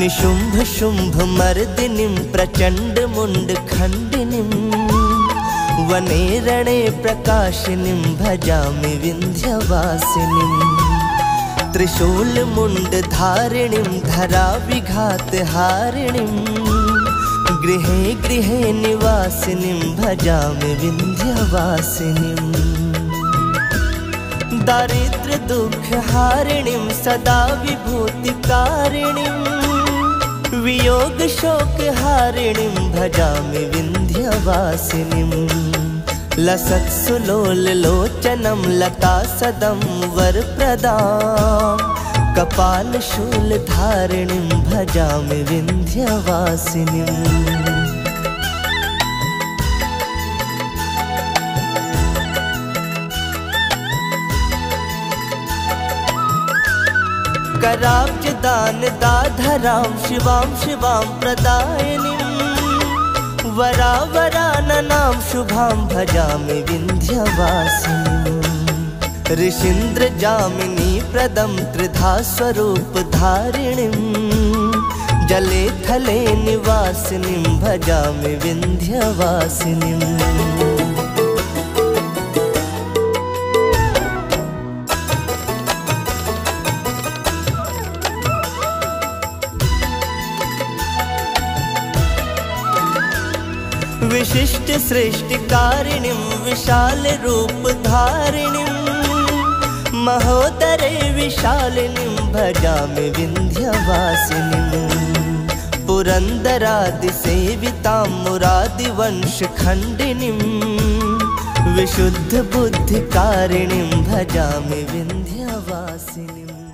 निशुम्भ शुम्भ मर्दिनीं प्रचण्ड मुण्डखण्डिनीं वने रणे प्रकाशिनीं भजामि विन्ध्यवासिनीं त्रिशूलमुण्डधारिणीं धराविघातहारिणीं गृहे गृहे निवासिनीं भजामि विन्ध्यवासिनीं दारिद्र्य दुःखहारिणीं सदा विभूतिकारिणीं वियोग शोकहारिणीं भजामि विन्ध्यवासिनीं लसत्सुलोललोचनं लतासदं वरप्रदां कपालशूलधारिणीं भजामि विन्ध्यवासिनीं कराब्जदानदाधरां शिवां शिवां प्रदायिनीं वरावराननां शुभां भजामि विन्ध्यवासिनीं ऋषीन्द्रजामिनी प्रदं त्रिधा स्वरूपधारिणीं जले थले निवासिनीं भजामि विन्ध्यवासिनीं विशिष्ट सृष्टिकारिणीं विशाल रूपधारिणीं महोदरे विशालिनीं भजामि विन्ध्यवासिनीं पुरन्दरादिसेवितां मुरादिवंशखण्डिनीं विशुद्ध बुद्धिकारिणीं भजामि विन्ध्यवासिनीं।